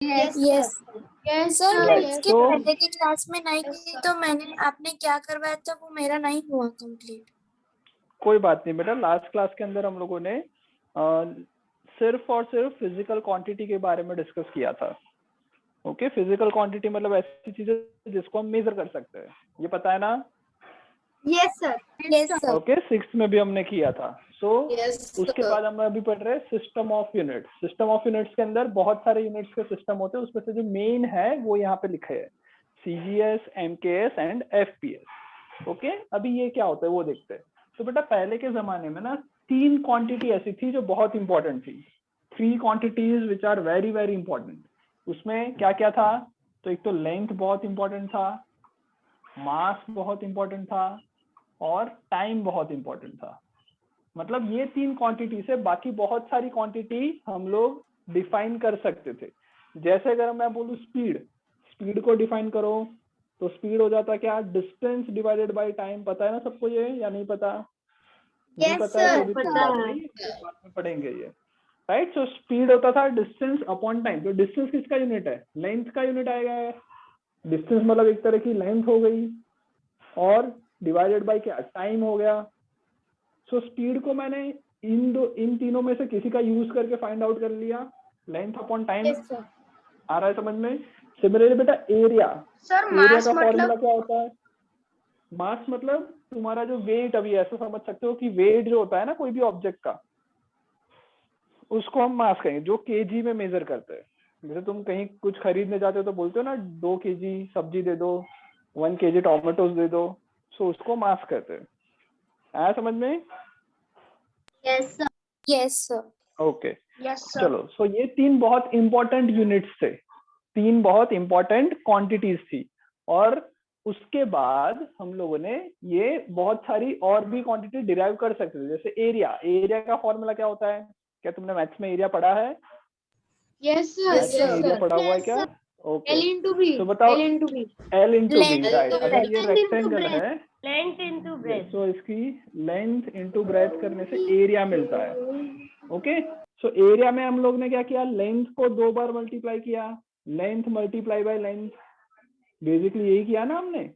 Yes yes sir, मैं इसके तो पहले की क्लास में नहीं थी, तो मैंने आपने क्या करवाया था वो मेरा नहीं हुआ कंप्लीट। कोई बात नहीं बेटा, लास्ट क्लास के अंदर हम लोगों ने सिर्फ और सिर्फ फिजिकल क्वांटिटी के बारे में डिस्कस किया था। ओके, फिजिकल क्वांटिटी मतलब ऐसी चीजें जिसको हम मेजर कर सकते हैं, ये पता है ना? Yes sir. Yes sir. Okay, 6th में भी हमने किया था। उसके बाद हम अभी पढ़ रहे हैं system of units. System of units के अंदर बहुत सारे यूनिट्स के सिस्टम होते हैं, उसमें से जो मेन है वो यहाँ पे लिखे है, CGS, MKS and FPS। Okay, अभी ये क्या होता है वो देखते हैं। तो बेटा पहले के जमाने में ना 3 क्वांटिटी ऐसी थी जो बहुत इंपॉर्टेंट थी। 3 quantities which are very very important. उसमें क्या क्या था? तो एक तो लेंथ बहुत इंपॉर्टेंट था, मास बहुत इंपॉर्टेंट था, और टाइम बहुत इंपॉर्टेंट था। मतलब ये 3 क्वांटिटी से बाकी बहुत सारी क्वांटिटी हम लोग डिफाइन कर सकते थे। जैसे अगर मैं बोलूं स्पीड, स्पीड को डिफाइन करो तो स्पीड हो जाता क्या? Distance divided by time. पता है ना सबको ये, या नहीं पता? नहीं Yes, पता है sir, तो भी कोई पता बात है। नहीं, बाद में पढ़ेंगे ये। राइट, सो स्पीड होता था डिस्टेंस अपॉन टाइम। तो डिस्टेंस किसका यूनिट है? लेंथ का यूनिट आएगा। डिस्टेंस मतलब एक तरह की लेंथ हो गई, और डिवाइडेड बाय क्या? टाइम हो गया। सो स्पीड को मैंने इन तीनों में से किसी का यूज करके फाइंड आउट कर लिया, length upon time. Yes sir. आ रहा है समझ में? सिमिलरली बेटा एरिया, सर एरिया मास का मतलब फॉर्मूला क्या होता है? मास मतलब तुम्हारा जो वेट, अभी ऐसा समझ सकते हो कि वेट जो होता है ना कोई भी ऑब्जेक्ट का, उसको हम मास कहेंगे, जो केजी में मेजर करते हैं। जैसे तुम कहीं कुछ खरीदने जाते हो तो बोलते हो ना 2 kg सब्जी दे दो, 1 kg टोमेटोज दे दो, सो उसको मास कहते हैं। आया समझ में? Yes sir. Yes sir. Okay, yes sir. चलो। सो ये 3 बहुत इंपॉर्टेंट यूनिट्स थे, 3 बहुत इंपॉर्टेंट क्वांटिटीज थी। और उसके बाद हम लोगों ने ये बहुत सारी और भी क्वांटिटी डिराइव कर सकते थे। जैसे एरिया, एरिया का फॉर्मूला क्या होता है? क्या तुमने मैथ्स में एरिया पढ़ा है? Yes sir. मैथ्स में एरिया पढ़ा हुआ है क्या? Okay, L into B. तो बताओ। L into B. L into B, Length right. into अगर ये Length into रेक्टेंगल breadth. है Length into breadth. तो इसकी लेंथ इंटू ब्रेथ करने से एरिया मिलता है। ओके, सो एरिया में हम लोग ने क्या किया? लेंथ को 2 बार मल्टीप्लाई किया, length multiply by length, basically यही किया ना हमने।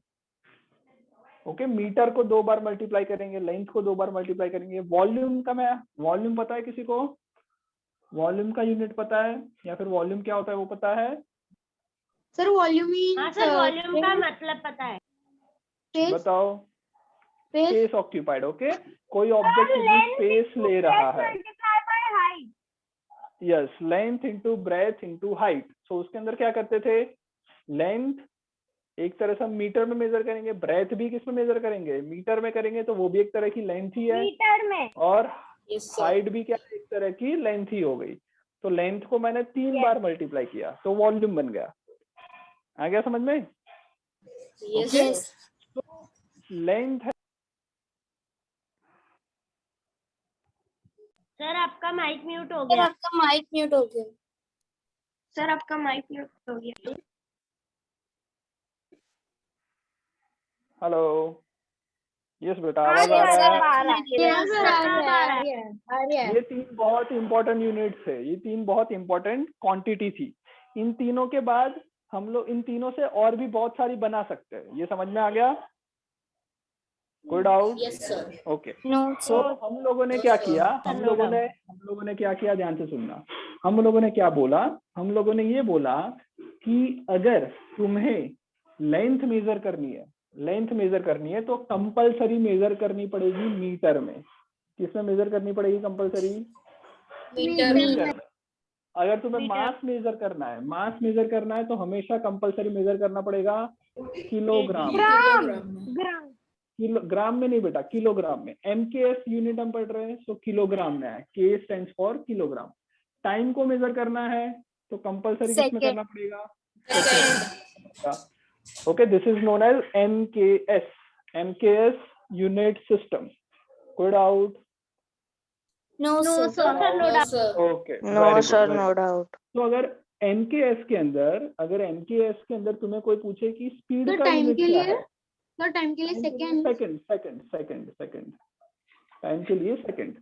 ओके, मीटर को 2 बार मल्टीप्लाई करेंगे, लेंथ को 2 बार मल्टीप्लाई करेंगे। वॉल्यूम का मैं, वॉल्यूम पता है किसी को? वॉल्यूम का यूनिट पता है, या फिर वॉल्यूम क्या होता है वो पता है? सर वॉल्यूम ही हाँ सर, वॉल्यूम का मतलब पता है। बताओ। स्पेस। Space occupied. ओके, कोई ऑब्जेक्ट जितनी स्पेस ले रहा है। Yes, length into breadth into height. So उसके अंदर क्या करते थे? लेंथ एक तरह से हम मीटर में मेजर करेंगे, ब्रेथ भी किस में मेजर करेंगे? मीटर में करेंगे, तो वो भी एक तरह की लेंथ ही है। मीटर में। और हाइट भी क्या है? एक तरह की लेंथ ही हो गई। तो लेंथ को मैंने 3 बार मल्टीप्लाई किया तो वॉल्यूम बन गया। आ गया समझ में? यस। लेंथ है। सर आपका माइक म्यूट हो सर गया। आपका माइक म्यूट हो गया। सर आपका माइक म्यूट हो गया। हेलो, यस बेटा, आ आवाज आ रहा रहा है, है? यस सर आ रहा है। ये 3 बहुत इंपॉर्टेंट यूनिट्स है, ये 3 बहुत इंपॉर्टेंट क्वांटिटी थी। इन तीनों के बाद हम लोग इन तीनों से और भी बहुत सारी बना सकते हैं। ये समझ में आ गया? कोई डाउट? ओके, नो तो सर। हम लोगों ने क्या किया? हम लोगों ने क्या किया? ध्यान से सुनना। हम लोगों ने क्या बोला? हम लोगों ने ये बोला कि अगर तुम्हें लेंथ मेजर करनी है, लेंथ मेजर करनी है तो कंपलसरी मेजर करनी पड़ेगी मीटर में। किसमें मेजर करनी पड़ेगी कंपलसरी? मीटर मीटर में। अगर तुम्हें मीटर। मास मेजर करना है, मास मेजर करना है तो हमेशा कंपलसरी मेजर करना पड़ेगा किलोग्राम। ग्राम में नहीं बेटा, किलोग्राम में। MKS यूनिट हम पढ़ रहे हैं, सो किलोग्राम में है। K stands for kilogram. Time को मेजर करना है तो कंपलसरी किसमें करना पड़ेगा? Okay, this is known as MKS, MKS unit system. कोई doubt? No no sir. Sir. Okay, no sir, no doubt. तो अगर MKS के अंदर तुम्हें कोई पूछे कि स्पीड सर का टाइम यूनिट के क्या लिए, है? सर टाइम के लिए सेकंड। सेकंड। टाइम के लिए सेकंड।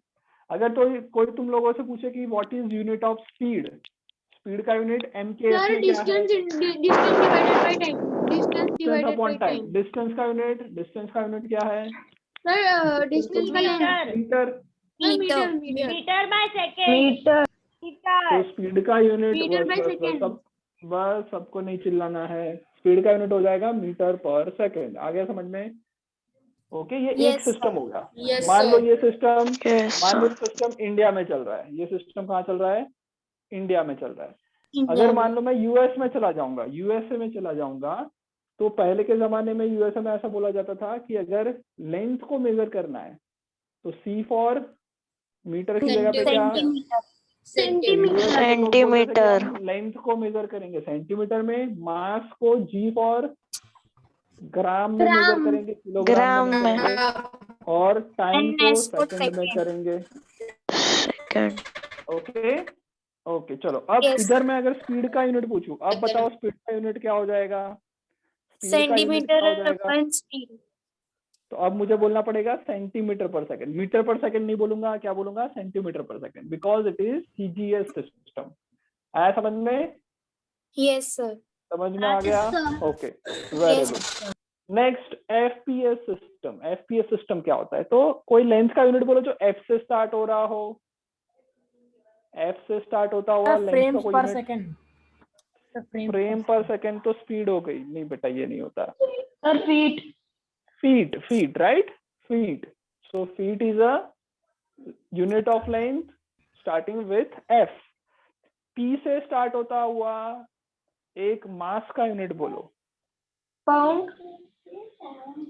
अगर तो कोई तुम लोगों से पूछे कि what is unit of speed speed का यूनिट MKS सर में क्या है? Distance divided by time, distance distance divided upon by time. Time. Distance का यूनिट क्या है? सर डिस्टेंस का length, metre metre. Metre metre metre metre by second तो metre speed का यूनिट मीटर बस बाय बस बस सेकेंड। सब बस सबको नहीं चिल्लाना है। स्पीड का यूनिट हो जाएगा मीटर पर सेकेंड। आ गया समझ में? ओके, ये एक Yes, सिस्टम sir. होगा। Yes, मान लो sir. ये सिस्टम, Yes, मान लो sir. सिस्टम इंडिया में चल रहा है। ये सिस्टम कहाँ चल रहा है? इंडिया में चल रहा है। India अगर में। मान लो मैं यूएस में चला जाऊंगा, यूएसए में चला जाऊंगा, तो पहले के जमाने में यूएसए में ऐसा बोला जाता था कि अगर लेंथ को मेजर करना है तो सी फॉर मीटर की जगह पे क्या? सेंटीमीटर। US के लोग बोलते थे कि सेंटीमीटर। हम लेंथ को मेजर करेंगे सेंटीमीटर में, मास को जी फॉर ग्राम में मेजर ग्राम। करेंगे, किलोग्राम में ग्राम नहीं में। करेंगे, और टाइम And को S for सेकंड में second. करेंगे। सेकंड। ओके ओके, चलो अब Yes. इधर मैं अगर स्पीड का यूनिट पूछूं, अब बताओ स्पीड का यूनिट क्या हो जाएगा? स्पीड का यूनिट क्या हो सेंटीमीटर जाएगा? पर स्पीड। तो अब मुझे बोलना पड़ेगा सेंटीमीटर पर सेकंड। मीटर पर सेकंड नहीं बोलूंगा, क्या बोलूंगा? सेंटीमीटर पर second, because it is CGS system. आया समझ में? Yes, sir. समझ में आ गया? Okay, very Yes. Good. Next FPS system. FPS system क्या होता है? तो कोई लेंथ का यूनिट बोलो जो एफ से स्टार्ट हो रहा हो, एफ से स्टार्ट होता हुआ लेंथ का कोई यूनिट। फ्रेम पर सेकंड तो स्पीड हो गई। नहीं बेटा, ये नहीं होता। Sir feet. Feet right, feet. So feet is a unit of length starting with F. P से स्टार्ट होता हुआ एक मास का यूनिट बोलो। पाउंड।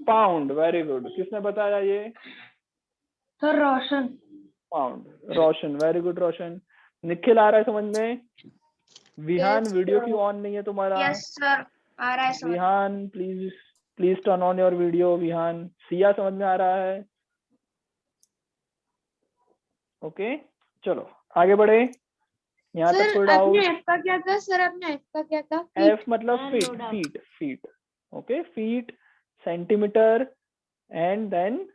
Pound, very good. किसने बताया ये? Sir Roshan. Pound, Roshan, very good Roshan. Nikhil आ रहा है समझ में? Vihan Yes, video sir. क्यों ऑन नहीं है तुम्हारा? यस सर, आ रहा है sir. Vihan please turn on your video. Vihan. Siya समझ में आ रहा है? ओके चलो आगे बढ़े। यहाँ तक सर कोई आपने डाउट? एफ का क्या कहा? सर आपने एफ का क्या कहा? एफ मतलब No feet, doubt. Feet feet. Okay, feet, centimetre, and then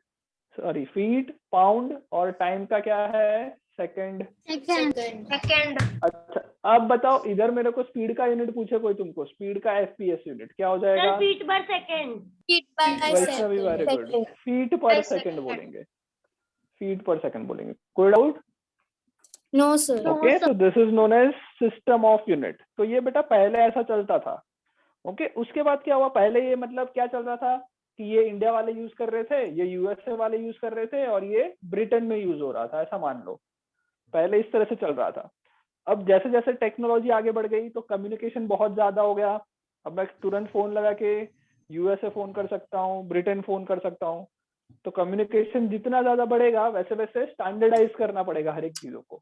sorry feet, pound, और टाइम का क्या है? सेकंड। सेकंड। अच्छा अब बताओ, इधर मेरे को स्पीड का यूनिट पूछे कोई तुमको, स्पीड का एफपीएस यूनिट क्या हो सर जाएगा? Feet per second Feet by Vaishnavi, very good. second. Feet per second बोलेंगे, फीट पर सेकंड बोलेंगे। कोई doubt? No, sir. Okay, so this is known as system of unit. तो ये बेटा पहले ऐसा चलता था। ओके, उसके बाद क्या हुआ? पहले ये मतलब क्या चल रहा था कि ये इंडिया वाले यूज कर रहे थे, ये यूएसए वाले यूज कर रहे थे, और ये ब्रिटेन में यूज हो रहा था, ऐसा मान लो। पहले इस तरह से चल रहा था। अब जैसे जैसे टेक्नोलॉजी आगे बढ़ गई तो कम्युनिकेशन बहुत ज्यादा हो गया। अब मैं तुरंत फोन लगा के यूएसए फोन कर सकता हूँ, ब्रिटेन फोन कर सकता हूँ। तो कम्युनिकेशन जितना ज्यादा बढ़ेगा वैसे वैसे स्टैंडर्डाइज करना पड़ेगा हर एक चीजों को।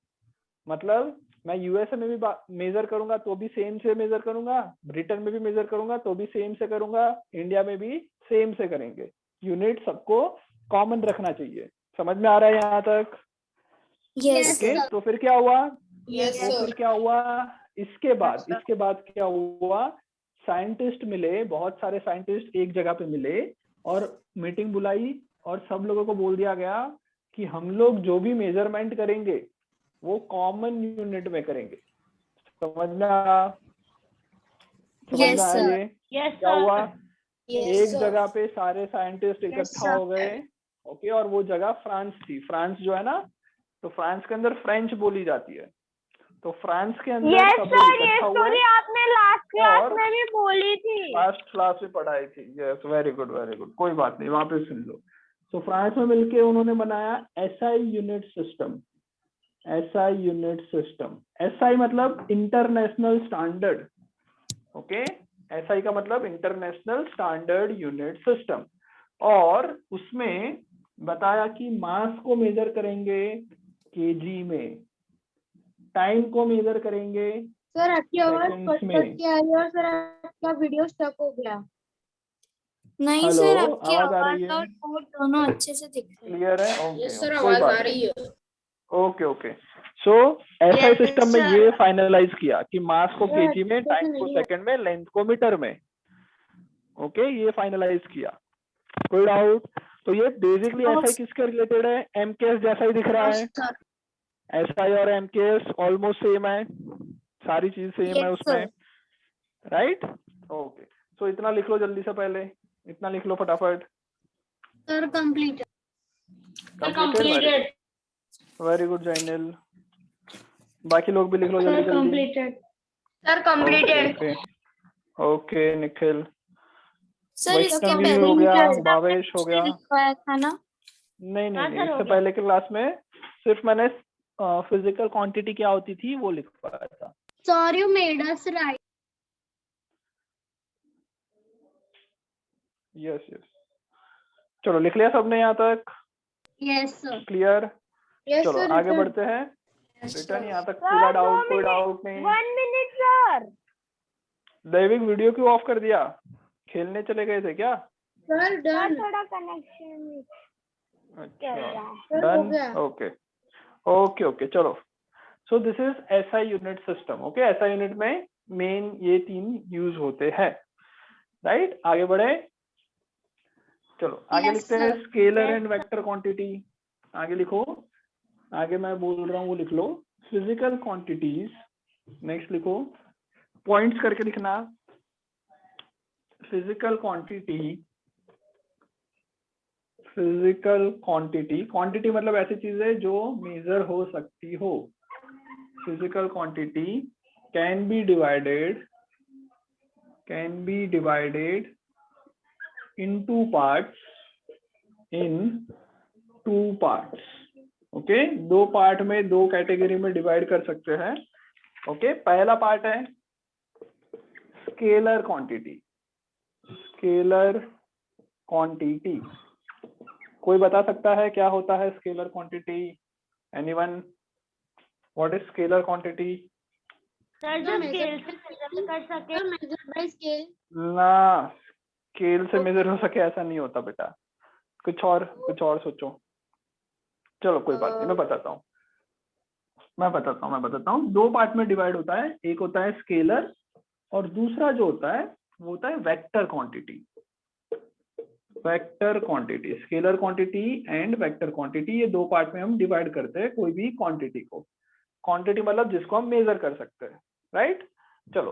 मतलब मैं यूएसए में भी मेजर करूंगा तो भी सेम से मेजर करूंगा, ब्रिटेन में भी मेजर करूंगा तो भी सेम से करूंगा, इंडिया में भी सेम से करेंगे। यूनिट सबको कॉमन रखना चाहिए। समझ में आ रहा है यहाँ तक? Yes, okay, sir. तो फिर क्या हुआ? Yes, तो फिर क्या हुआ? इसके बाद क्या हुआ? साइंटिस्ट मिले, बहुत सारे साइंटिस्ट एक जगह पे मिले और मीटिंग बुलाई, और सब लोगों को बोल दिया गया कि हम लोग जो भी मेजरमेंट करेंगे वो कॉमन यूनिट में करेंगे। समझ में आया? Yes, sir. ये यस क्या हुआ? Yes, एक sir. जगह पे सारे साइंटिस्ट इकट्ठा हो गए। ओके, और वो जगह फ्रांस थी। फ्रांस जो है ना, तो फ्रांस के अंदर फ्रेंच बोली जाती है। तो फ्रांस के अंदर यस सब लोग सर, ये इकट्ठा हुए। स्टोरी आपने लास्ट क्लास और में भी बोली थी। लास्ट क्लास में पढ़ाई थी। Yes, very good very good. कोई बात नहीं, वहां पे सुन लो। तो फ्रांस में मिलके उन्होंने बनाया SI unit system. SI unit system, SI मतलब इंटरनेशनल स्टैंडर्ड। ओके, एसआई का मतलब इंटरनेशनल स्टैंडर्ड यूनिट सिस्टम। और उसमें बताया कि मास को मेजर करेंगे केजी में, टाइम को मेजर करेंगे सर आपकी आवाज सेकंड्स कट में। के आ रही है और सर आपका वीडियो स्टक हो गया। नहीं हेलो, सर, आपकी आवाज आ रही आवाज है? और कोड दोनों अच्छे से दिख रहे हैं। क्लियर है? ओके, यस सर, कोई आवाज बात आ रही है। Okay okay. So SI system में sir. ये फाइनलाइज किया कि मास को Sir, केजी में, अच्छे से टाइम को नहीं है। सेकंड में, लेंथ को मीटर में। ओके, ये फाइनलाइज किया। कोई डाउट? तो ये बेसिकली और एसआई किसके रिलेटेड है? एमकेएस जैसा ही दिख रहा है। सर एसआई और एमकेएस ऑलमोस्ट सेम है। सारी चीज सेम है Yes, उसमें, sir. राइट? ओके, सो इतना लिख लो जल्दी से, पहले इतना लिख लो फटाफट। Sir complete. Completed, very good Jainil. बाकी लोग भी लिख लो जल्दी जल्दी। Completed. Sir completed. Okay okay Nikhil, sir इसके वैष्णवी पहले हो की गया, क्लास में आपने भावेश हो कुछ नहीं गया। लिखवाया था ना? नहीं नहीं हाँ, नहीं, सर, हो इससे गया। पहले की क्लास में सिर्फ मैंने फिजिकल क्वांटिटी क्या होती थी वो लिखवाया था। Sir you made us right. Yes yes, चलो लिख लिया सबने यहाँ तक? Yes sir. क्लियर? यस चलो सर। आगे बढ़ते हैं। रिटर्न यहाँ तक पूरा सर, डाउट, कोई डाउट नहीं? 1 minute सर। दैविक वीडियो क्यों ऑफ कर दिया? खेलने चले गए थे क्या? Sir sir done. थोड़ा कनेक्शन अच्छा सर हो डन, गया। ओके ओके ओके चलो। सो this is SI unit system. Okay, SI unit में मेन ये 3 यूज होते हैं, राइट? आगे बढ़े, चलो आगे Yes, लिखते हैं sir. Scalar Yes, and vector quantity. आगे लिखो, आगे मैं बोल रहा हूँ वो लिख लो। फिजिकल क्वांटिटीज, नेक्स्ट लिखो, पॉइंट्स करके लिखना। Physical quantity, physical quantity, quantity मतलब ऐसी चीज है जो मेजर हो सकती हो। Physical quantity can be divided in two parts, okay? 2 part में, 2 कैटेगरी में डिवाइड कर सकते हैं। ओके, पहला पार्ट है स्केलर क्वांटिटी। स्केलर क्वांटिटी, कोई बता सकता है क्या होता है scalar quantity? Anyone? What is scalar quantity? Sir जो स्केल से मेजर कर सके। Sir measure by scale. ना, स्केल से मेजर हो सके ऐसा नहीं होता बेटा, कुछ और सोचो। चलो कोई बात नहीं, मैं बताता हूँ। 2 पार्ट में डिवाइड होता है, एक होता है स्केलर और दूसरा जो होता है वो होता है vector quantity. Vector quantity, scalar quantity and vector quantity, ये 2 पार्ट में हम डिवाइड करते हैं कोई भी क्वांटिटी को। क्वांटिटी मतलब जिसको हम मेजर कर सकते हैं, राइट? चलो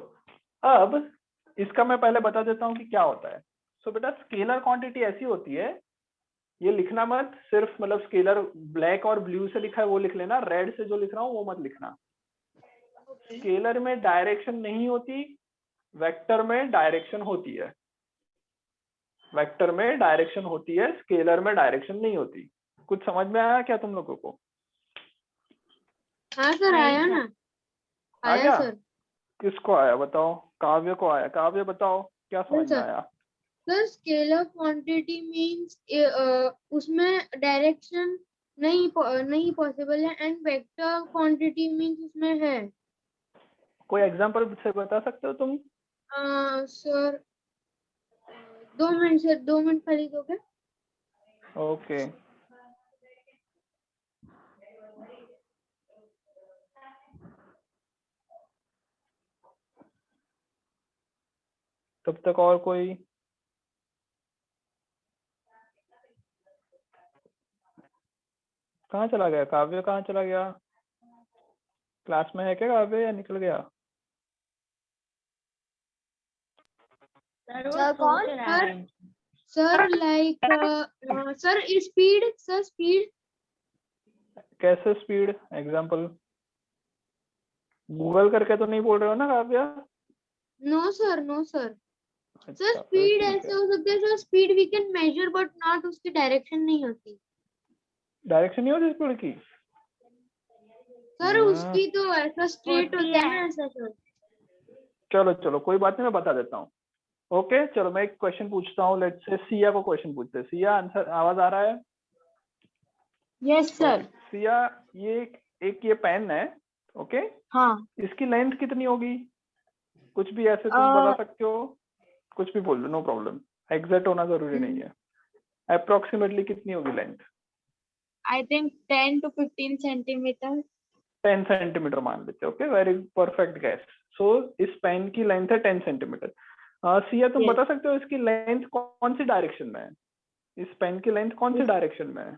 अब इसका मैं पहले बता देता हूँ कि क्या होता है। सो बेटा स्केलर क्वांटिटी ऐसी होती है, ये लिखना मत सिर्फ, मतलब स्केलर ब्लैक और ब्लू से लिखा है वो लिख लेना, रेड से जो लिख रहा हूँ वो मत लिखना। स्केलर में डायरेक्शन नहीं होती, वेक्टर में डायरेक्शन होती है। वेक्टर में डायरेक्शन होती है, स्केलर में डायरेक्शन नहीं होती। कुछ समझ में आया क्या तुम लोगों को? हाँ सर आया ना। आ आया गया? सर। किसको आया बताओ? काव्य को आया। काव्य बताओ क्या समझ में सर। आया? सर स्केलर क्वांटिटी मींस उसमें डायरेक्शन नहीं पॉसिबल है, एंड वेक्टर क्वांटिटी मींस उसमें है। कोई एग्जांपल से बता सकते हो तुम? सर 2 मिनट सर, 2 मिनट खाली दोगे? ओके तब तक और कोई? कहाँ चला गया काव्य? कहाँ चला गया? क्लास में है क्या काव्य या निकल गया? सर कौन? Sir like sir speed. कैसे स्पीड? एग्जांपल गूगल करके तो नहीं बोल रहे हो ना Kavya? No sir, no sir. Sir अच्छा, फिर स्पीड ठीक ऐसे है। हो सकता है sir, speed we can measure but not उसकी डायरेक्शन नहीं होती। डायरेक्शन नहीं होती स्पीड की? सर उसकी तो ऐसा स्ट्रेट होती होता है है। ना ऐसा सर। चलो चलो कोई बात नहीं, मैं बता देता हूँ। ओके चलो मैं एक क्वेश्चन पूछता हूँ। लेट्स से सिया को क्वेश्चन पूछते हैं। सिया आंसर, आवाज आ रहा है? Yes sir. सिया ये एक ये पेन है, ओके? हाँ। इसकी लेंथ कितनी होगी? कुछ भी ऐसे तुम बता सकते हो, कुछ भी बोल लो, नो प्रॉब्लम, एग्जैक्ट होना जरूरी नहीं है। अप्रोक्सीमेटली कितनी होगी लेंथ? I think 10 to 15 centimetre. 10 centimetre मान लेते हैं। Okay, very perfect guess. So इस पेन की लेंथ है 10 सेंटीमीटर। सिया तुम Yes. बता सकते हो इसकी लेंथ कौन सी डायरेक्शन में है? इस पेन की लेंथ कौन सी डायरेक्शन में है?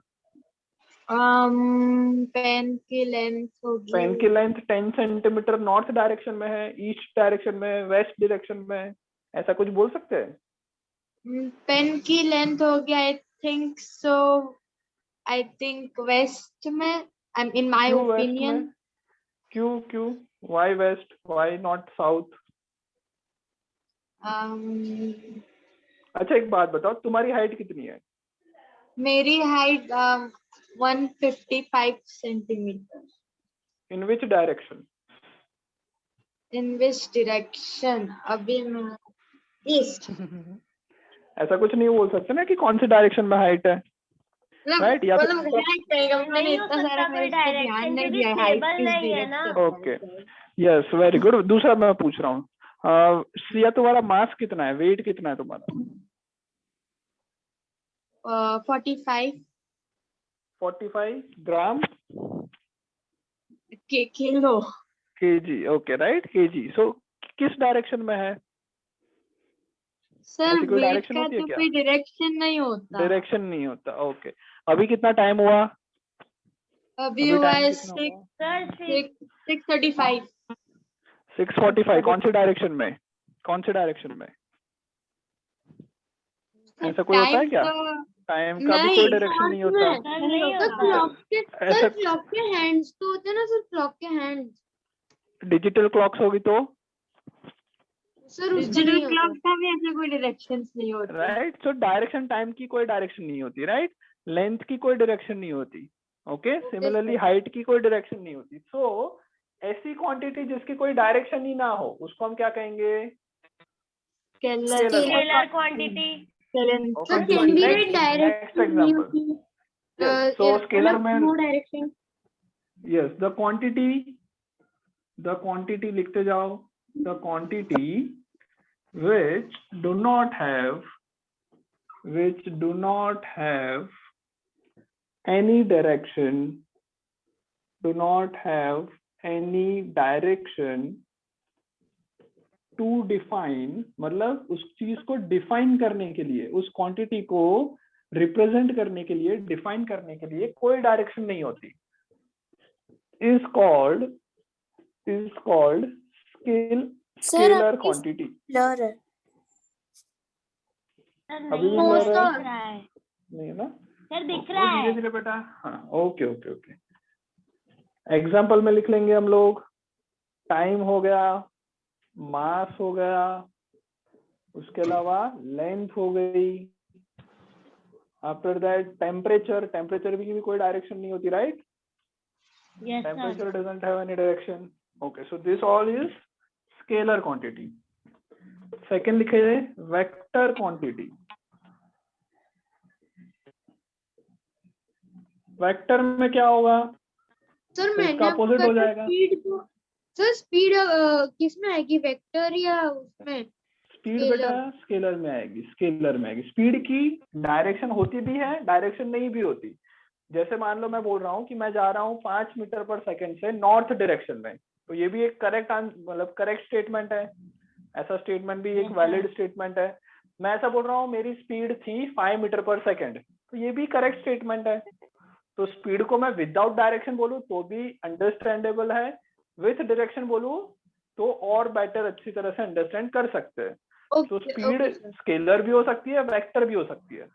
पेन की लेंथ होगी। पेन की लेंथ 10 सेंटीमीटर नॉर्थ डायरेक्शन में है, ईस्ट डायरेक्शन में है, वेस्ट डायरेक्शन में है, ऐसा कुछ बोल सकते हैं? पेन की लेंथ होगी I think so, I think west में, आई इन माय क्यों वेस्ट ओपिनियन। में? क्यों क्यों? Why west, why not south? अच्छा एक बात बताओ, तुम्हारी हाइट कितनी है? मेरी height 155 centimetre. In which direction? In which direction? अभी मैं ईस्ट। ऐसा कुछ नहीं बोल सकते ना कि कौन सी डायरेक्शन में हाइट है, राइट? या फिर मैंने नहीं हो इतना सारा सकता कोई ध्यान डायरेक्शन, नहीं क्योंकि दिया हाइट स्टेबल किस नहीं है ना। Direction. Okay, yes very good. दूसरा मैं पूछ रहा हूँ, सिया तुम्हारा मास कितना है, वेट कितना है तुम्हारा? 45 gram? Kilo. KG, okay right, KG. So किस डायरेक्शन में है? सर ऐसी कोई वेट डायरेक्शन का होती है तो क्या? कोई डायरेक्शन नहीं होता। डायरेक्शन नहीं होता, ओके। अभी कितना टाइम हुआ? अभी हुआ टाइम है कितना हुआ? 6:35। 6:45। कौन सी डायरेक्शन में, कौन सी डायरेक्शन में? ऐसा कोई होता है टाइम क्या? तो टाइम का भी नहीं, कोई डायरेक्शन नहीं होता। सर नहीं सर होता। क्लॉक के ऐसा क्लॉक के हैंड्स तो होते हैं ना सर, क्लॉक के हैंड्स। डिजिटल क्लॉक्स होगी तो, सर डिजिटल क्लॉक का भी ऐसा कोई डायरेक्शंस नहीं होते। राइट? सो डायरेक्शन, टाइम की कोई डायरेक्शन नहीं होती, राइट? लेंथ की कोई डायरेक्शन नहीं होती, ओके। सिमिलरली हाइट की कोई डायरेक्शन नहीं होती। सो ऐसी क्वांटिटी जिसकी कोई डायरेक्शन ही ना हो उसको हम क्या कहेंगे? Scalar quantity. Okay, sir can be next direction नहीं example. होती। Yes, so scalar में no direction. yes, the quantity लिखते जाओ, the quantity which do not have any direction, to define, मतलब उस चीज को डिफाइन करने के लिए, उस क्वांटिटी को रिप्रेजेंट करने के लिए, डिफाइन करने के लिए कोई डायरेक्शन नहीं होती, is called scalar quantity। Blur है। सर अभी भी नहीं blur दिख है? रहा है। नहीं है ना? सर दिख रहा है। धीरे धीरे बेटा, हाँ ओके ओके ओके। एग्जाम्पल में लिख लेंगे हम लोग। टाइम हो गया, मास हो गया, उसके अलावा लेंथ हो गई, आफ्टर दैट टेम्परेचर की भी कोई डायरेक्शन नहीं होती, right? Yes sir. Temperature doesn't have any direction. Okay, so this all is scalar quantity. Second लिखे vector quantity. वेक्टर में क्या होगा? सर तो मैंने इसका आपको opposite कहा हो था जाएगा। स्पीड को। सर स्पीड किसमें आएगी, वेक्टर या उसमें? स्पीड बेटा स्केलर में आएगी, स्पीड की डायरेक्शन होती भी है, डायरेक्शन नहीं भी होती। जैसे मान लो मैं बोल रहा हूँ कि मैं जा रहा हूँ 5 मीटर पर सेकंड से नॉर्थ डायरेक्शन में, तो ये भी एक करेक्ट स्टेटमेंट है। ऐसा स्टेटमेंट भी एक वैलिड स्टेटमेंट है। मैं ऐसा बोल रहा हूँ मेरी स्पीड थी 5 मीटर पर सेकंड, तो ये भी करेक्ट स्टेटमेंट है। तो स्पीड को मैं विदाउट डायरेक्शन बोलूँ तो भी अंडरस्टैंडेबल है, विथ डायरेक्शन बोलूँ तो और बेटर, अच्छी तरह से अंडरस्टैंड कर सकते हैं। तो स्पीड स्केलर भी हो सकती है, वेक्टर भी हो सकती है।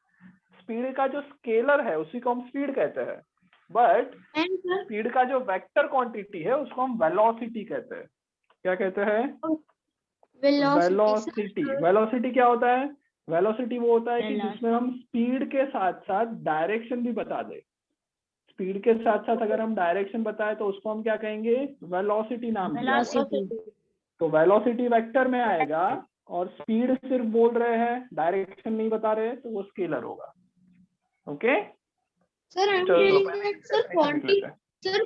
स्पीड का जो स्केलर है उसी को हम स्पीड कहते हैं, बट स्पीड का जो वेक्टर क्वांटिटी है उसको हम वेलोसिटी कहते हैं। क्या कहते हैं? वेलोसिटी क्या होता है? वेलोसिटी वो होता है कि जिसमें हम स्पीड के साथ साथ डायरेक्शन भी बता दें। स्पीड के साथ साथ अगर हम डायरेक्शन बताएं तो उसको हम क्या कहेंगे? वेलोसिटी नाम दिया है। तो वेलोसिटी वेक्टर में आएगा, और स्पीड सिर्फ बोल रहे हैं, डायरेक्शन नहीं बता रहे, तो वो स्केलर होगा। ओके सर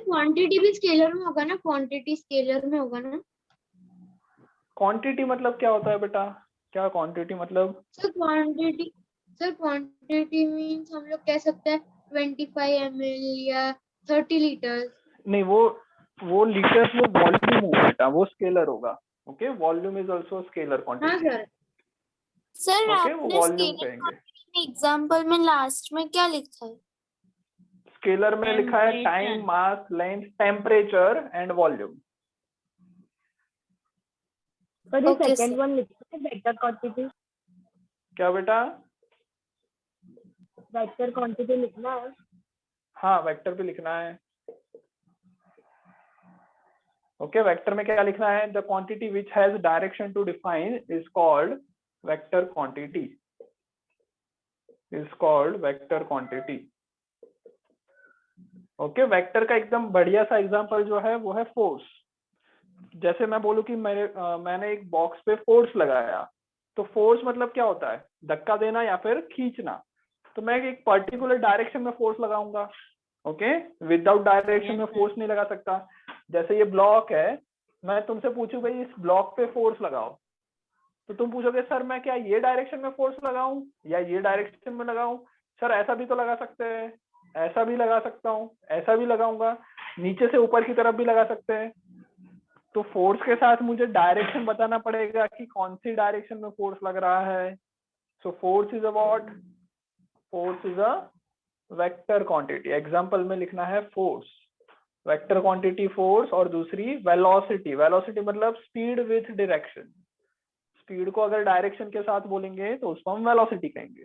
क्वांटिटी भी स्केलर में होगा ना? क्वांटिटी स्केलर में होगा ना? क्वांटिटी मतलब क्या होता है बेटा? क्या क्वांटिटी मतलब? सर क्वांटिटी मींस हम लोग कह सकते हैं 25 ml या 30 लीटर। नहीं, वो लीटर्स, वो वॉल्यूम होगा बेटा, वो स्केलर होगा। Okay, volume is also scalar quantity. हाँ सर ओके, वो आपने वॉल्यूम स्केलर कहेंगे। एग्जांपल में लास्ट में क्या लिखा है? स्केलर में लिखा है time, mass, length, temperature and volume. Sir ये सेकंड वन लिखा है वेक्टर क्वांटिटी। क्या बेटा? वेक्टर क्वांटिटी लिखना है। हाँ, वेक्टर पे लिखना है। ओके, वेक्टर में क्या लिखना है? The quantity which has direction to define is called vector quantity, is called vector quantity. Okay, vector का एकदम बढ़िया सा एग्जांपल जो है वो है फोर्स। जैसे मैं बोलूं कि मैंने एक बॉक्स पे फोर्स लगाया, तो फोर्स मतलब क्या होता है? धक्का देना या फिर खींचना। तो मैं एक पर्टिकुलर डायरेक्शन में फोर्स लगाऊंगा। ओके, विदाउट डायरेक्शन में फोर्स नहीं लगा सकता। जैसे ये ब्लॉक है, मैं तुमसे पूछूं भाई इस ब्लॉक पे फोर्स लगाओ, तो तुम पूछोगे सर मैं क्या ये डायरेक्शन में फोर्स लगाऊं या ये डायरेक्शन में लगाऊं? सर ऐसा भी तो लगा सकते हैं, ऐसा भी लगा सकता हूँ, ऐसा भी लगाऊंगा, नीचे से ऊपर की तरफ भी लगा सकते हैं। तो फोर्स के साथ मुझे डायरेक्शन बताना पड़ेगा कि कौन सी डायरेक्शन में फोर्स लग रहा है। So force is a what? Force is a vector quantity. Example में लिखना है फोर्स, वेक्टर क्वांटिटी फोर्स। और दूसरी वेलोसिटी, वेलोसिटी मतलब स्पीड विथ डायरेक्शन। स्पीड को अगर डायरेक्शन के साथ बोलेंगे तो उसको हम वेलोसिटी कहेंगे।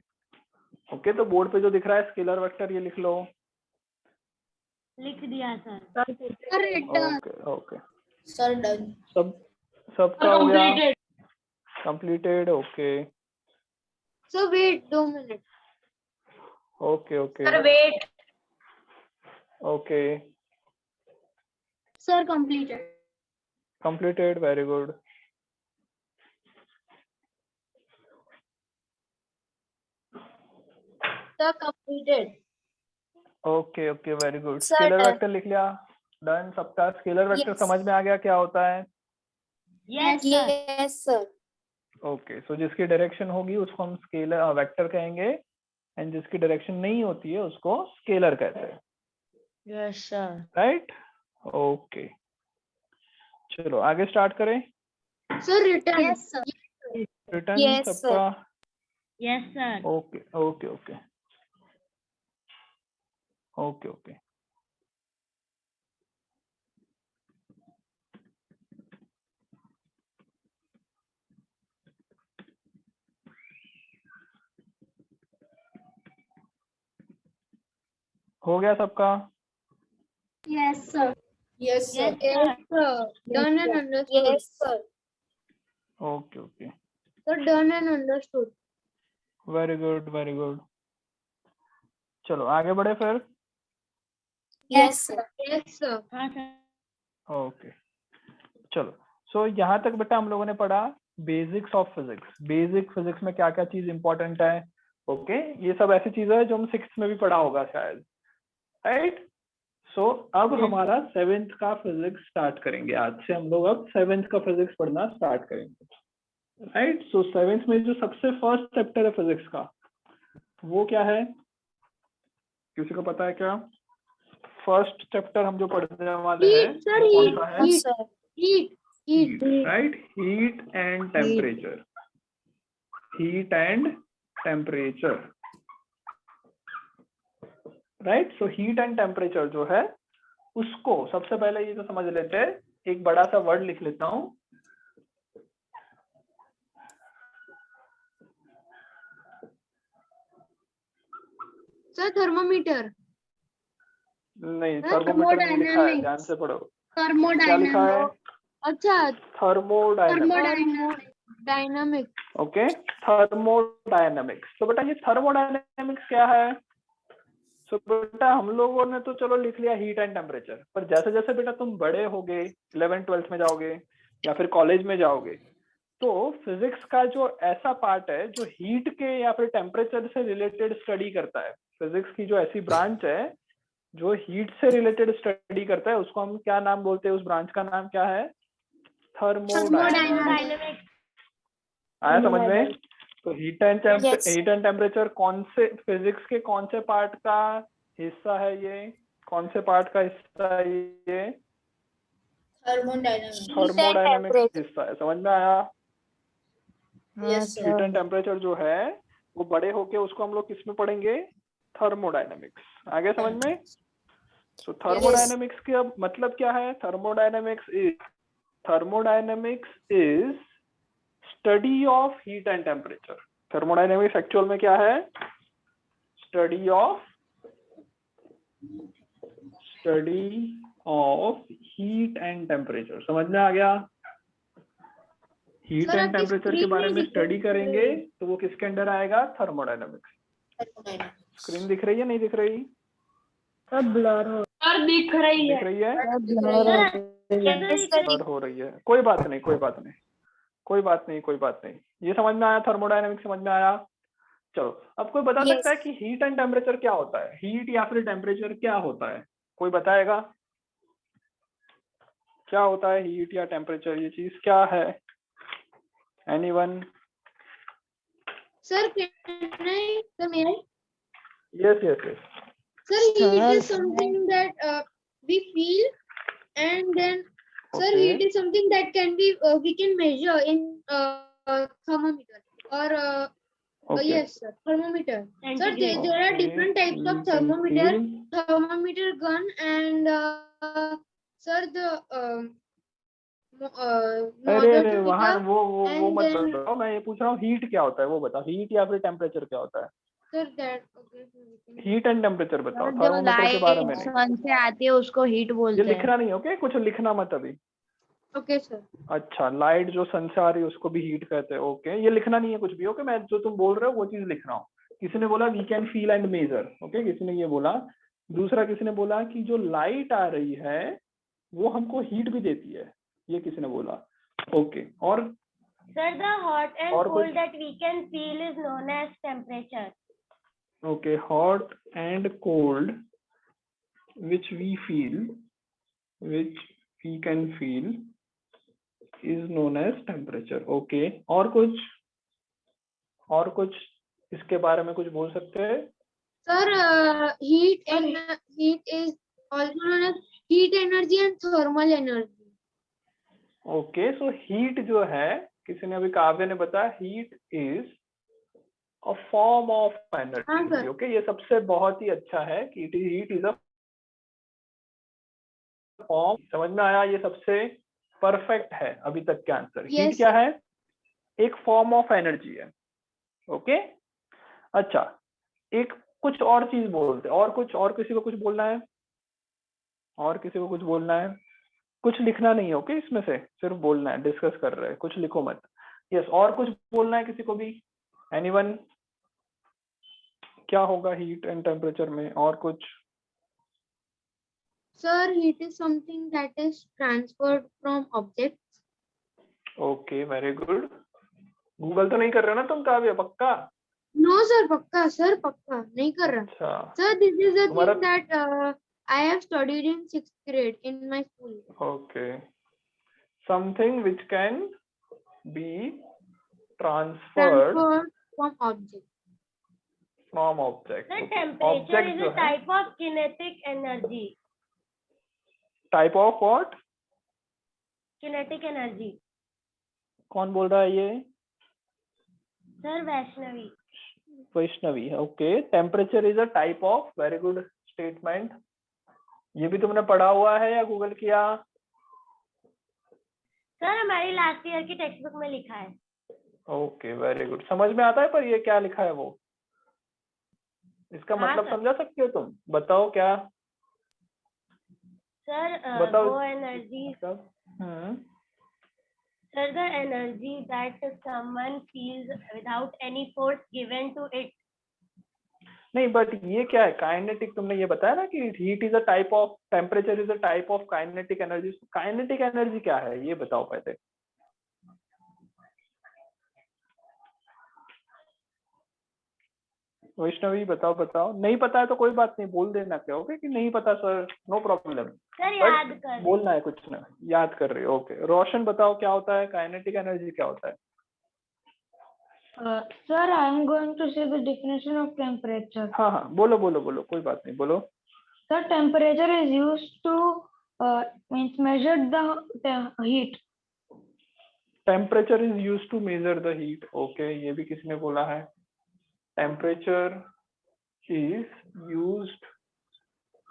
ओके, तो बोर्ड पे जो दिख रहा है स्केलर वेक्टर, ये लिख लो। लिख दिया sir. Okay okay sir done. सबका हो गया? Completed. Okay So wait 2 minutes. Okay okay sir wait. Okay Sir completed. Completed, very good. Sir completed. Okay okay very good. Sir, scalar done. Vector लिख लिया? डन सबका। Scalar vector Yes. समझ में आ गया क्या होता है? Yes sir. Yes sir. Okay, so जिसकी डायरेक्शन होगी उसको हम स्केलर वेक्टर कहेंगे, एंड जिसकी डायरेक्शन नहीं होती है उसको स्केलर कहते हैं। Yes sir. राइट? ओके, चलो आगे स्टार्ट करें। Sir written. Yes, sir. Return Yes, सबका? Yes sir. Okay okay okay okay okay हो गया सबका? Yes sir. Yes, sir. Yes sir. Done and understood. Yes, sir. Okay okay Sir done and understood. Very good very good. चलो आगे बढ़े फिर। Yes, sir. Yes sir. हाँ sir. Okay चलो, सो यहाँ तक बेटा हम लोगों ने पढ़ा basics of physics. Basic physics में क्या क्या चीज इंपॉर्टेंट है। ओके, ये सब ऐसी चीजें हैं जो हम 6th में भी पढ़ा होगा शायद। राइट? सो अब हमारा 7th का फिजिक्स स्टार्ट करेंगे। आज से हम लोग अब 7th का फिजिक्स पढ़ना स्टार्ट करेंगे। राइट? सो 7th में जो सबसे फर्स्ट चैप्टर है फिजिक्स का, वो क्या है? किसी को पता है क्या? फर्स्ट चैप्टर हम जो पढ़ने वाले हैं Heat sir. वो कौन Heat. सा है? Yes, sir. Heat. Heat. Right? Heat and temperature. Heat and temperature. Right? So heat and temperature जो है उसको सबसे पहले ये तो समझ लेते हैं। एक बड़ा सा वर्ड लिख लेता हूँ। Sir thermometer. नहीं, हाँ, थर्मोमीटर नहीं लिखा है, thermodynamics. ध्यान से पढ़ो। Thermodynamics. क्या लिखा है? अच्छा थर्मोडायनेमिक्स। thermodynamics. Okay, thermodynamics. तो बेटा ये थर्मोडायनेमिक्स क्या है? सो बेटा हम लोगों ने तो चलो लिख लिया हीट एंड टेम्परेचर, पर जैसे जैसे बेटा तुम बड़े होगे, 11th-12th में जाओगे या फिर कॉलेज में जाओगे, तो फिजिक्स का जो ऐसा पार्ट है जो हीट के या फिर टेम्परेचर से रिलेटेड स्टडी करता है, फिजिक्स की जो ऐसी ब्रांच है जो हीट से रिलेटेड स्टडी करता है, उसको हम क्या नाम बोलते हैं? उस ब्रांच का नाम क्या है? थर्मोडायनेमिक्स। आया समझ में? तो हीट एंड टेम्परेचर कौन से फिजिक्स के कौन से पार्ट का हिस्सा है? ये कौन से पार्ट का हिस्सा है? ये थर्मोडायनेमिक्स हिस्सा है। समझ में आया? Yes, sir. Heat and temperature जो है वो बड़े होके उसको हम लोग किस में पढ़ेंगे? थर्मोडायनेमिक्स। आगे समझ में? तो थर्मोडायनेमिक्स का मतलब क्या है? Thermodynamics is study of heat and temperature. Thermodynamics actual में क्या है? Study of heat and temperature. समझ में आ गया? हीट सर, एंड आपकी टेम्परेचर के screen बारे नहीं में दिख स्टडी रही करेंगे है। तो वो किसके अंडर आएगा? थर्मोडायनेमिक्स। स्क्रीन दिख रही है, नहीं दिख रही? सब ब्लर हो सर दिख रही दिख है। रही है? सब ब्लर हो ब्लर हो रही है, कोई बात नहीं, कोई बात नहीं, कोई बात नहीं, कोई बात नहीं। ये समझ में आया? थर्मोडायनेमिक्स समझ में आया? चलो, अब कोई बता सकता है कि हीट एंड टेम्परेचर क्या होता है? हीट या फिर टेम्परेचर क्या होता है? कोई बताएगा क्या होता है हीट या टेम्परेचर? ये चीज क्या है? Anyone? Sir, can I come here? Yes yes yes. Sir, heat Sir, is something that we feel, and then, sir, Okay. heat is something that can be we can measure in thermometer or Okay. yes, sir, thermometer. Sir, there are Okay, different types you of can thermometer, feel. thermometer gun, and sir, the अरे nozzle अरे to वहां pick up, वो and मत then बताओ, मैं ये पूछ रहा हूँ हीट क्या होता है वो बताओ। हीट या फिर टेम्परेचर क्या होता है? sir that okay. So we can- heat and temperature बताओ, जो थर्मोमीटर के बारे में लाइट नहीं। सन से आती है उसको हीट ये बोलते हैं। लिखना नहीं, ओके? कुछ लिखना मत अभी। Okay, sir. अच्छा, लाइट जो सन से आ रही है उसको भी हीट कहते हैं, ओके? ये लिखना नहीं है कुछ भी, ओके? मैं जो तुम बोल रहे हो वो चीज लिख रहा हूँ। किसी ने बोला we can feel and measure, okay? किसी ने ये बोला। दूसरा किसी ने बोला कि जो लाइट आ रही है वो हमको हीट भी देती है, ये किसी ने बोला, ओके? और Sir, the hot and और cold कुछ? that we can feel is known as temperature. Okay, hot and cold which we can feel is known as temperature, okay? और कुछ इसके बारे में कुछ बोल सकते हैं? Sir, heat is also known as heat energy and thermal energy. Okay, so heat जो है, किसी ने अभी काव्य ने बताया, heat is a form of energy, sir. Okay? ये सबसे बहुत ही अच्छा है कि हीट इज अ फॉर्म। समझ में आया? ये सबसे परफेक्ट है अभी तक के आंसर। Yes, हीट क्या sir. है? एक फॉर्म ऑफ एनर्जी है, ओके? अच्छा, एक कुछ और चीज बोलते हैं, और किसी को कुछ बोलना है? और किसी को कुछ बोलना है? कुछ लिखना नहीं है, ओके? इसमें से सिर्फ बोलना है, डिस्कस कर रहे हैं, कुछ लिखो मत। यस, और कुछ बोलना है किसी को भी? एनीवन? क्या होगा हीट एंड टेम्परेचर में? और कुछ? Sir, heat is something that is transferred from objects. Okay, very good. Google तो नहीं कर रहे ना तुम काव्य? पक्का? No, sir, पक्का, sir, पक्का नहीं कर रहा. अच्छा, Sir, this is the तुम्हारा- thing that I have studied in 6th grade in my school. Okay, something which can be transferred Transferred from object. From object. The temperature is a type of kinetic energy. Type of what? Kinetic energy. कौन बोल रहा है ये? Sir, Vaishnavi. Vaishnavi, okay? Temperature is a type of, very good statement. ये भी तुमने पढ़ा हुआ है या गूगल किया? सर, हमारी लास्ट ईयर की टेक्स्ट बुक में लिखा है। Okay, very good. समझ में आता है पर ये क्या लिखा है वो? इसका हाँ, मतलब सर। समझा सकते हो तुम? बताओ क्या? सर, बताओ। वो एनर्जी, मतलब sir, the energy that someone feels without any force given to it. नहीं, बट ये क्या है? काइनेटिक, तुमने ये बताया ना कि heat is a type of, temperature is a type of kinetic energy. Kinetic energy क्या है ये बताओ पहले। वैष्णवी बताओ। नहीं पता है तो कोई बात नहीं, बोल देना क्या, ओके? कि नहीं पता सर, नो प्रॉब्लम। सर, याद कर बोलना है कुछ ना, याद कर रही हो, ओके? रोशन बताओ क्या होता है काइनेटिक एनर्जी? क्या होता है? Sir, I am going to say the definition of temperature. हाँ, बोलो, कोई बात नहीं, बोलो। Sir, temperature is used to means measure the heat. Temperature is used to measure the heat, okay? ये भी किसने बोला है? टेम्परेचर इज यूज्ड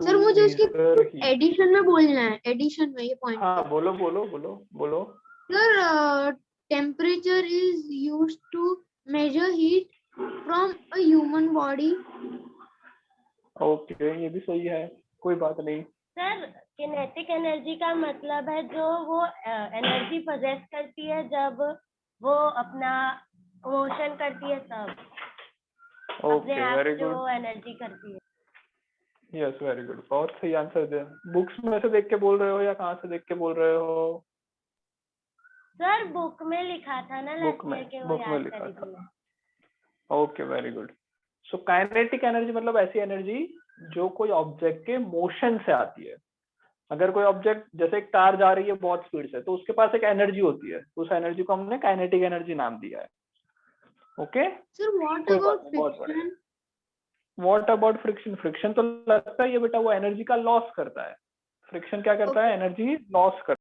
सर मुझे उसके measure heat. एडिशन में बोलना है, एडिशन में ये पॉइंट। हाँ बोलो बोलो बोलो बोलो। Sir temperature is used to measure heat from a human body. Okay ये भी सही है, कोई बात नहीं। सर किनेटिक एनर्जी का मतलब है जो वो एनर्जी पोजेस करती है जब वो अपना मोशन करती है तब, ओके अपने आप वेरी जो गुड, एनर्जी करती है। यस वेरी गुड, बहुत सही आंसर दे। बुक्स में से देख के बोल रहे हो या कहाँ से देख के बोल रहे हो? सर बुक में लिखा था ना, बुक में, लेक्चर के वो बुक में याद लिखा करी था। थी मैं। Okay very good. So kinetic energy मतलब ऐसी एनर्जी जो कोई ऑब्जेक्ट के मोशन से आती है। अगर कोई ऑब्जेक्ट, जैसे एक कार जा रही है बहुत स्पीड से, तो उसके पास एक एनर्जी होती है, उस एनर्जी को हमने काइनेटिक एनर्जी नाम दिया है। ओके सर व्हाट कोई अबाउट बात नहीं, बहुत बढ़िया। Friction? What about friction? Friction तो लगता है ये बेटा वो एनर्जी का लॉस करता है। फ्रिक्शन क्या करता है? एनर्जी लॉस करता है।